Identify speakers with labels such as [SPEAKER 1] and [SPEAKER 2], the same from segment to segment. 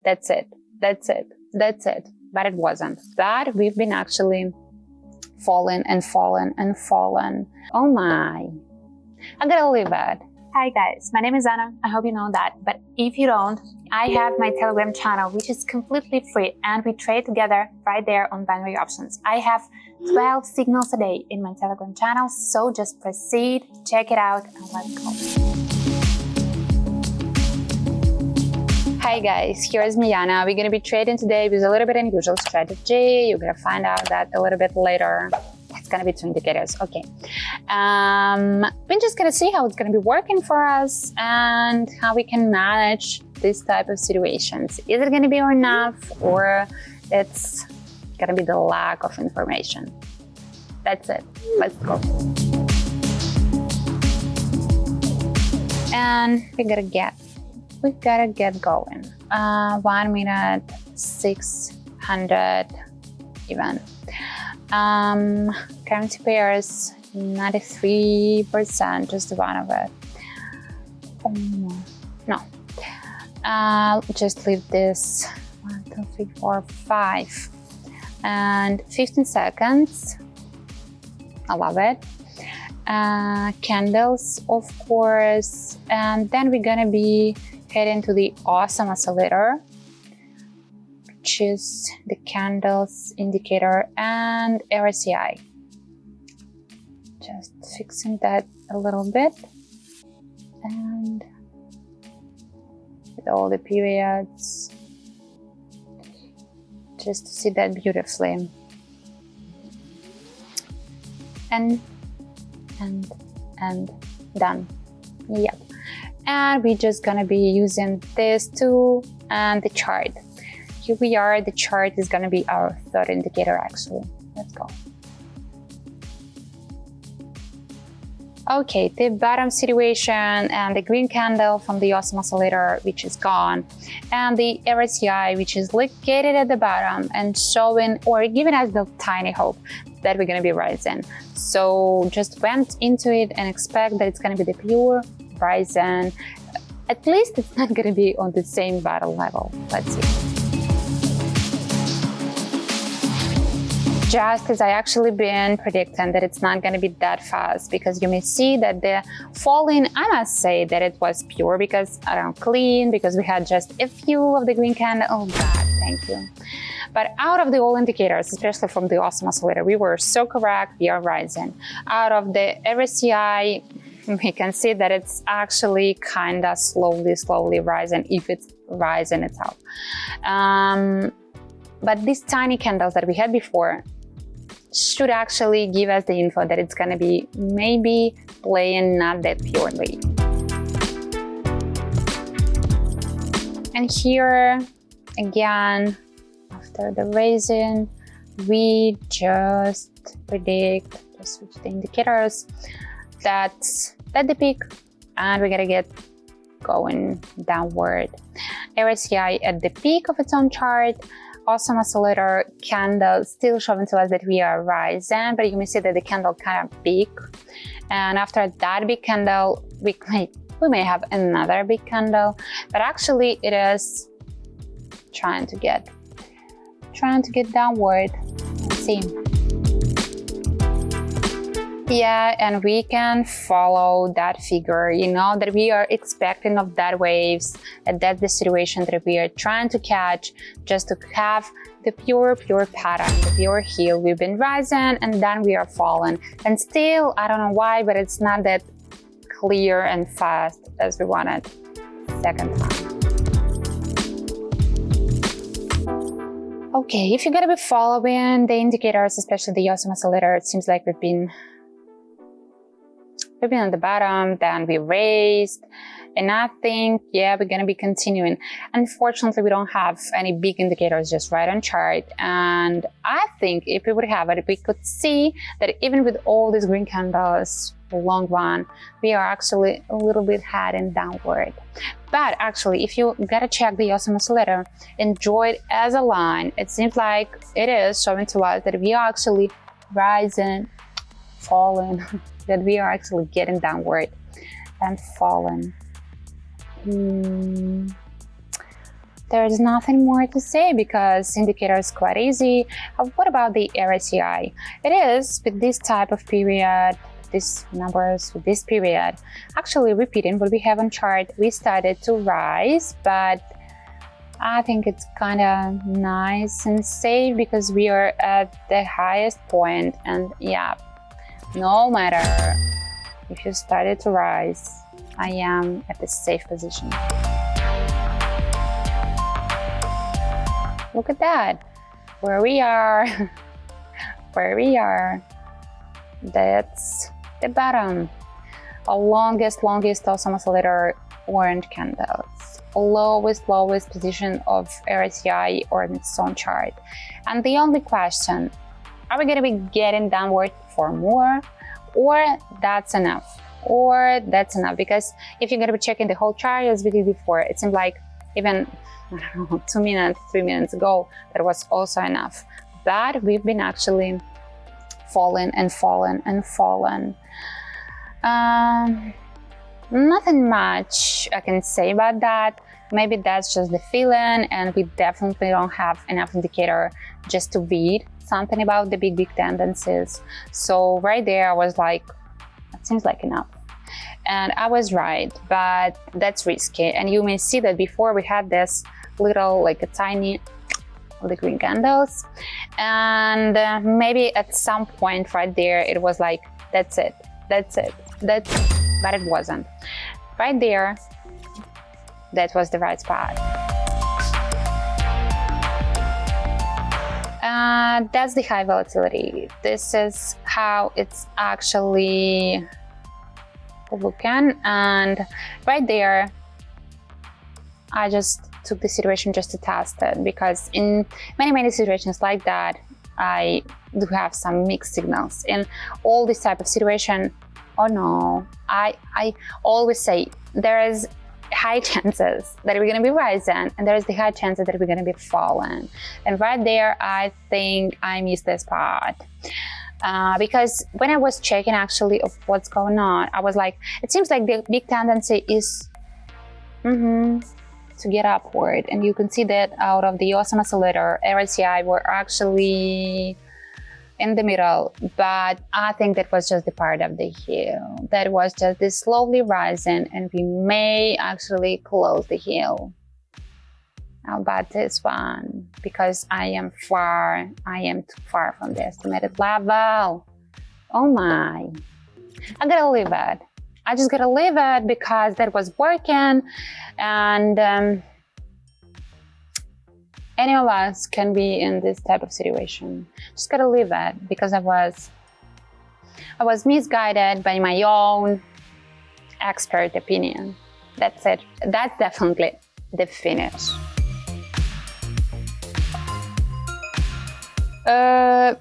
[SPEAKER 1] That's it. But it wasn't. But we've been actually fallen and fallen and fallen. Oh my. I gotta leave it. Hi guys, my name is Anna. I hope you know that, but if you don't, I have my Telegram channel, which is completely free, and we trade together right there on binary options. I have 12 signals a day in my Telegram channel, so just proceed, check it out, and let's go. Hi guys, here's Miana. We're gonna be trading today with a little bit unusual strategy. You're gonna find out that a little bit later. It's gonna be 2 indicators, okay. We're just gonna see how it's gonna be working for us and how we can manage this type of situations. Is it gonna be enough, or it's gonna be the lack of information? That's it, let's go. And we gotta get going. 1 minute, 600 even. Currency pairs, 93%, just one of it. Oh, no. Just leave this 1, 2, 3, 4, 5 and 15 seconds. I love it. Candles, of course, and then we're gonna be heading to the awesome oscillator, which is the candles indicator, and RSI. Just fixing that a little bit, and with all the periods, just to see that beautifully. And done. Yep. And we're just gonna be using this tool and the chart. Here we are. The chart is gonna be our third indicator actually. Let's go. Okay, the bottom situation and the green candle from the awesome oscillator, which is gone, and the RSI, which is located at the bottom and showing or giving us the tiny hope that we're gonna be rising. So just went into it and expect that it's gonna be the pure rising. At least it's not gonna be on the same battle level. Let's see. Just as I actually been predicting that it's not going to be that fast, because you may see that the falling, I must say that it was pure because I don't clean, because we had just a few of the green candle. Oh God, thank you. But out of the all indicators, especially from the awesome oscillator, we were so correct, we are rising. Out of the RSI, we can see that it's actually kind of slowly rising, if it's rising itself. But these tiny candles that we had before should actually give us the info that it's going to be maybe playing not that purely. And here again, after the raising, we just predict, just switch the indicators, that's the peak, and we're gonna get going downward. RSI at the peak of its own chart. Awesome oscillator candle still showing to us that we are rising, but you may see that the candle kind of big, and after that big candle we may have another big candle, but actually it is trying to get downward. Let's see. Yeah, and we can follow that figure, you know, that we are expecting of that waves, and that's the situation that we are trying to catch, just to have the pure pattern, the pure heel. We've been rising and then we are falling, and still, I don't know why, but it's not that clear and fast as we wanted second time. Okay, if you're gonna be following the indicators, especially the awesome oscillator, it seems like we've been on the bottom, then we raised, and I think, yeah, we're gonna be continuing. Unfortunately, we don't have any big indicators just right on chart, and I think if we would have it, we could see that even with all these green candles, the long one, we are actually a little bit heading downward. But actually, if you gotta check the awesome oscillator, enjoy it as a line, it seems like it is showing to us that we are actually rising, falling, that we are actually getting downward and falling. there's nothing more to say because indicator is quite easy. What about the RSI? It is with this type of period, these numbers with this period, actually repeating what we have on chart. We started to rise, but I think it's kind of nice and safe because we are at the highest point, and yeah, no matter if you started to rise, I am at the safe position. Look at that, where we are, where we are. That's the bottom. Our longest awesome oscillator orange candles. Lowest position of RSI or its own chart. And the only question, are we gonna be getting downward for more, or that's enough? Or that's enough? Because if you're gonna be checking the whole chart as we did before, it seemed like even, I don't know, 2 minutes, 3 minutes ago, that was also enough. But we've been actually fallen and fallen and fallen. Nothing much I can say about that. Maybe that's just the feeling, and we definitely don't have enough indicator just to read something about the big tendencies. So right there I was like, it seems like enough. And I was right, but that's risky. And you may see that before we had this little, like a tiny the green candles, and maybe at some point right there it was like, that's it, but it wasn't. Right there, that was the right spot. That's the high volatility. This is how it's actually looking, and right there I just took the situation just to test it, because in many situations like that I do have some mixed signals. In all this type of situation, oh no, I always say there is high chances that we're going to be rising, and there's the high chances that we're going to be falling. And right there I think I missed this part. Because when I was checking actually of what's going on, I was like, it seems like the big tendency is to get upward, and you can see that out of the awesome oscillator, RSI were actually in the middle, but I think that was just the part of the hill. That was just this slowly rising, and we may actually close the hill. How about this one? Because I am too far from the estimated level. Oh my, I gotta leave it. I just gotta leave it because that was working, and any of us can be in this type of situation. Just gotta leave it because I was misguided by my own expert opinion. That's it. That's definitely the finish.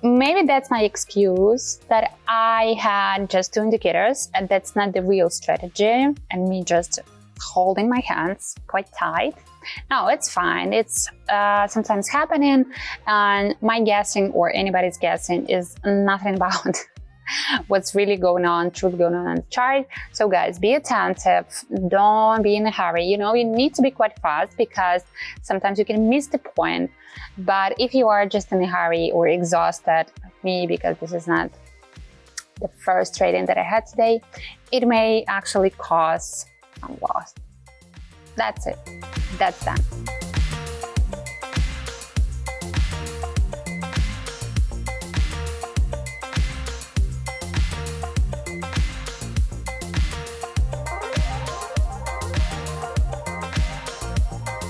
[SPEAKER 1] Maybe that's my excuse, that I had just 2 indicators, and that's not the real strategy, and me just holding my hands quite tight. No, it's fine. It's sometimes happening, and my guessing or anybody's guessing is nothing about what's really truly going on the chart. So guys, be attentive, don't be in a hurry. You know, you need to be quite fast because sometimes you can miss the point. But if you are just in a hurry or exhausted, like me, because this is not the first trading that I had today, it may actually cause some loss. That's it. That's done.